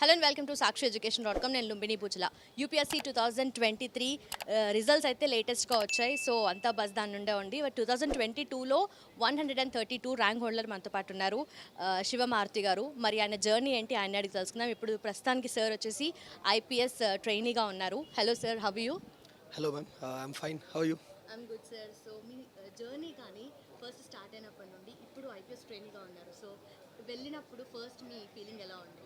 Hello and welcome to sakshieducation.com. నేను లుంబిని పూజల. UPSC 2023 results అయితే లేటెస్ట్గా వచ్చాయి. సో అంతా బస్ దాని నుండే ఉంది. 2022లో 132 ర్యాంక్ హోల్డర్ మనతో పాటు ఉన్నారు, శివమారుతి గారు. మరి ఆయన జర్నీ ఏంటి ఆయన అడిగి తెలుసుకుందాం. ఇప్పుడు ప్రస్తుతానికి సార్ వచ్చేసి ఐపీఎస్ ట్రైనీగా ఉన్నారు. Hello sir, how you? Hello, ma'am. I'm fine. How are you? I'm good sir. So me journey కానీ ఫస్ట్ స్టార్ట్ అయినప్పటి నుండి ఇప్పుడు ఐపీఎస్ ట్రైనీగా ఉన్నారు. సో వెళ్ళినప్పుడు ఫస్ట్ మీ ఫీలింగ్ ఎలా ఉంది?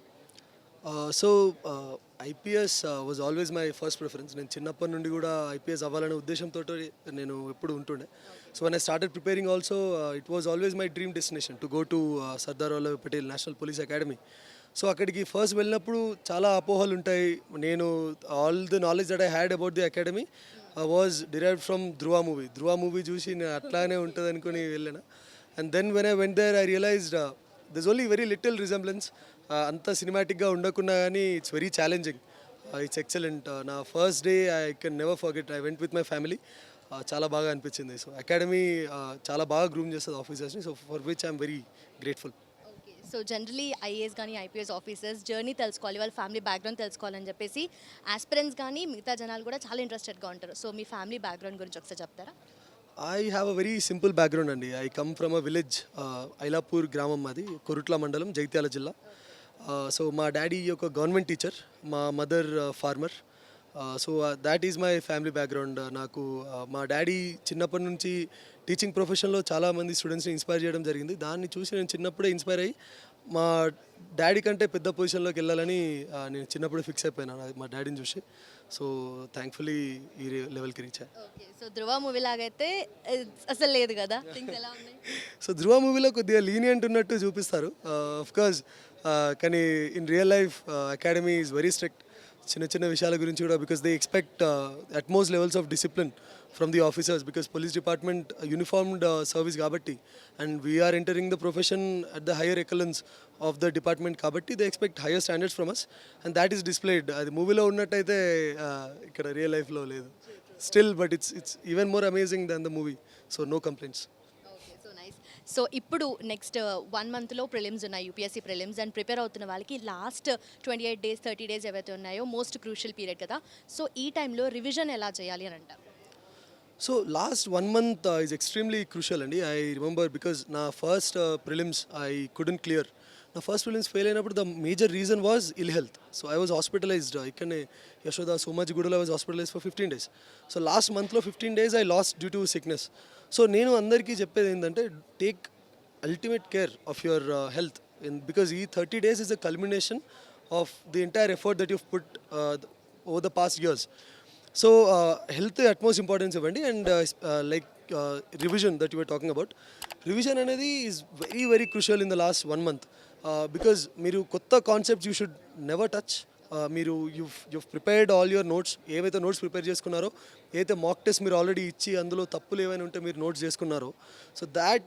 IPS was always my first preference. నేను చిన్నప్పటి నుండి కూడా ఐపీఎస్ అవ్వాలనే ఉద్దేశంతో నేను ఎప్పుడు ఉంటుండే. So when I started preparing also, it was always my dream destination to go to Sardar Vallabhbhai Patel national police academy. So అక్కడికి ఫస్ట్ వెళ్ళినప్పుడు చాలా అపోహలు ఉంటాయి. నేను all the knowledge that I had about the academy was derived from Dhruva movie చూసి నేను అట్లానే ఉంటుంది అనుకుని వెళ్ళాను. And then when I went there I realized there's only very little resemblance. అంత సినిమాటిక్గా ఉండకున్నా కానీ it's very challenging. It's excellent. నా first day I can never forget. I went with my family. చాలా బాగా అనిపించింది. సో అకాడమీ చాలా బాగా గ్రూమ్ చేస్తుంది ఆఫీసర్స్ని. So for which I'm very grateful. Okay. So generally IAS కానీ ఐపీఎస్ ఆఫీసర్స్ జర్నీ తెలుసుకోవాలి, వాళ్ళ ఫ్యామిలీ బ్యాక్గ్రౌండ్ తెలుసుకోవాలని చెప్పేసి ఆస్పిరెంట్స్ కానీ మిగతా జనాలు కూడా చాలా ఇంట్రెస్టెడ్గా ఉంటారు. సో మీ ఫ్యామిలీ బ్యాక్గ్రౌండ్ గురించి ఒకసారి చెప్తారా? I have a very simple background అండి. I come from a village, Ailapur గ్రామం, అది కొరుట్ల మండలం, జగిత్యాల జిల్లా. సో మా డాడీ ఒక గవర్నమెంట్ టీచర్, మా mother farmer. So that is my family background. నాకు మా డాడీ చిన్నప్పటి నుంచి టీచింగ్ ప్రొఫెషన్లో చాలామంది స్టూడెంట్స్ని ఇన్స్పైర్ చేయడం జరిగింది. దాన్ని చూసి నేను చిన్నప్పుడే ఇన్స్పైర్ అయ్యి మా డాడీ కంటే పెద్ద పొజిషన్లోకి వెళ్ళాలని నేను చిన్నప్పుడు ఫిక్స్ అయిపోయాను మా డాడీని చూసి. సో థ్యాంక్ఫుల్లీ ఈ లెవెల్కి రీచ్ అయ్యా. ఓకే. సో ధృవ మూవీ లాగైతే అసలు లేదు కదా, థింగ్స్ ఎలా ఉన్నాయి? సో ధృవ మూవీలో కొద్దిగా లీనియంట్ ఉన్నట్టు చూపిస్తారు కోర్స్, కానీ in real life academy is very strict. చిన్న చిన్న విషయాల గురించి కూడా, because they expect utmost levels of discipline from the officers, because police department uniformed service కాబట్టి, and we're entering the profession at the higher excellence of the department కాబట్టి they expect higher standards from us, and that is displayed. అది మూవీలో ఉన్నట్టయితే ఇక్కడ real లైఫ్లో లేదు still, but it's even more amazing than the movie. So no complaints. So ఇప్పుడు next 1 మంత్లో prelims ఉన్నాయి, యూపీఎస్సీ ప్రిలిమ్స్, అండ్ ప్రిపేర్ అవుతున్న వాళ్ళకి లాస్ట్ 28 days 30 days ఏవైతే ఉన్నాయో మోస్ట్ క్రూషియల్ పీరియడ్ కదా. సో ఈ టైంలో రివిజన్ ఎలా చేయాలి అని అంటారు? So last 1 month is extremely crucial అండి. ఐ రిమెంబర్ బికాజ్ నా first prelims I couldn't clear. నా ఫస్ట్ ప్రిలిమ్స్ ఫెయిల్ అయినప్పుడు the major reason was ill health. So I was hospitalised. ఇక్కడనే యశోద సోమాజిగూడలో I was hospitalise for 15 days. So last మంత్లో 15 days I lost due to sickness. So నేను అందరికీ చెప్పేది ఏంటంటే, take ultimate care of your health, because ఈ 30 days is a culmination of the entire effort that you've put over the past years. So health utmost importance ఇవ్వండి. And like revision that you were talking about, revision అనేది is very very crucial in the last 1 month, because మీరు కొత్త concepts you should never touch. మీరు you've prepared all your notes, ఏవైతే notes prepare చేసుకున్నారో, ఏదైతే mock test మీరు already ఇచ్చి అందులో తప్పులు ఏమైనా ఉంటే మీరు నోట్స్ చేసుకున్నారో, so that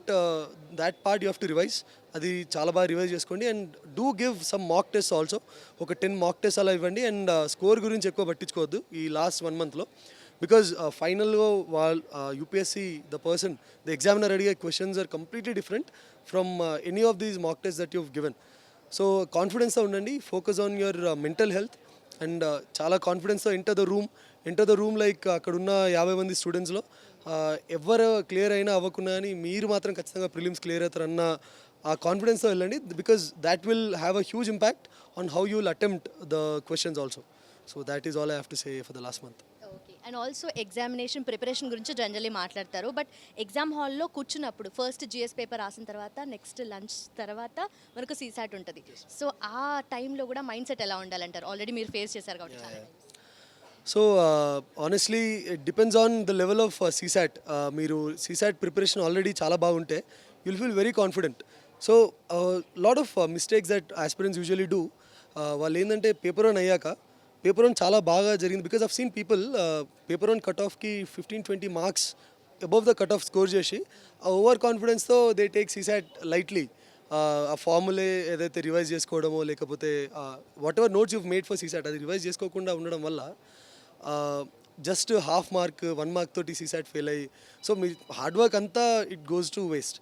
part you have to revise. అది చాలా బాగా రివైజ్ చేసుకోండి. And do give some mock test also. ఒక 10 మాక్ టెస్ట్ అలా ఇవ్వండి. అండ్ స్కోర్ గురించి ఎక్కువ పట్టించుకోవద్దు ఈ లాస్ట్ 1 monthలో, బికాజ్ ఫైనల్గా యూపీఎస్సీ ద ఎగ్జామినర్ అడిగే questions are completely different from any of these mock test that you've given. So కాన్ఫిడెన్స్తో ఉండండి, focus on your mental health, and చాలా కాన్ఫిడెన్స్తో ఎంటర్ ద రూమ్ లైక్ అక్కడున్న 50 మంది స్టూడెంట్స్లో ఎవరు క్లియర్ అయినా అవ్వకున్నా కానీ మీరు మాత్రం ఖచ్చితంగా ప్రిలిమ్స్ క్లియర్ అవుతారన్న ఆ కాన్ఫిడెన్స్తో వెళ్ళండి, because that will have a huge impact on how you will attempt the questions also. So that is all I have to say for the last month. Okay. And also examination preparation గురించి generally మాట్లాడతారు, but exam హాల్లో కూర్చున్నప్పుడు first GS paper రాసిన తర్వాత next lunch తర్వాత మనకు CSAT ఉంటుంది. So ఆ టైంలో కూడా మైండ్ సెట్ ఎలా ఉండాలంటారు? ఆల్రెడీ మీరు ఫేస్ చేశారు కాబట్టి. So honestly it depends on the level of CSAT. మీరు సీసాట్ ప్రిపరేషన్ ఆల్రెడీ చాలా బాగుంటే you'll feel very confident. So lot of mistakes that aspirants usually do, వాళ్ళు ఏంటంటే పేపర్ వన్ అయ్యాక, పేపర్ వన్ చాలా బాగా జరిగింది, because of seen people paper one cut ఆఫ్కి 15-20 marks above the cut off score చేసి ఆ ఓవర్ కాన్ఫిడెన్స్తో దే టేక్ సీసాట్ లైట్లీ. ఆ ఫార్ములే ఏదైతే రివైజ్ చేసుకోవడమో, లేకపోతే what ever notes you've made for CSAT అది రివైజ్ చేసుకోకుండా ఉండడం వల్ల జస్ట్ హాఫ్ మార్క్ 1 mark తోటి సీసాట్ ఫెయిల్ అయ్యి, సో మీ హార్డ్ వర్క్ అంతా it goes to waste.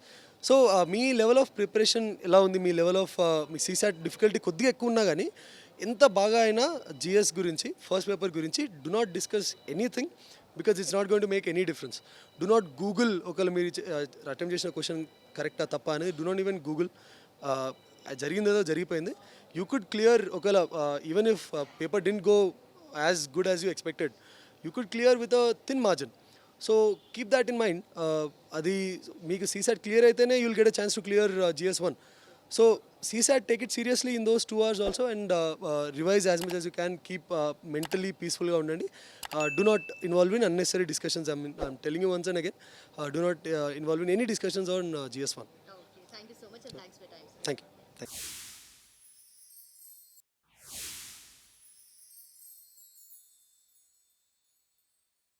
So మీ లెవెల్ ఆఫ్ ప్రిపరేషన్ ఎలా ఉంది, మీ లెవెల్ ఆఫ్ మీ సీసాట్ డిఫికల్టీ కొద్దిగా ఎక్కువ ఉన్నా కానీ ఎంత బాగా అయినా జిఎస్ గురించి ఫస్ట్ పేపర్ గురించి do not discuss anything because it's not going to make any difference. Do not Google ఒకవేళ మీరు అటెంప్ట్ చేసిన క్వశ్చన్ కరెక్టా తప్ప అనేది డు నాట్ ఈవెన్ గూగుల్. జరిగిందేదో జరిగిపోయింది. యూ కుడ్ క్లియర్ ఒకవేళ even if paper didn't go as good as you expected, you could clear with a thin margin. So keep that in mind. అది మీకు CSAT clear అయితేనే you will get a chance to clear GS1. So CSAT, take it seriously in those 2 hours also, and revise as much as you can. Keep mentally peaceful ga undandi. Do not involve in unnecessary discussions. I'm telling you once and again, do not involve in any discussions on GS1. Okay, thank you so much and thanks for your time, sir. Thank you.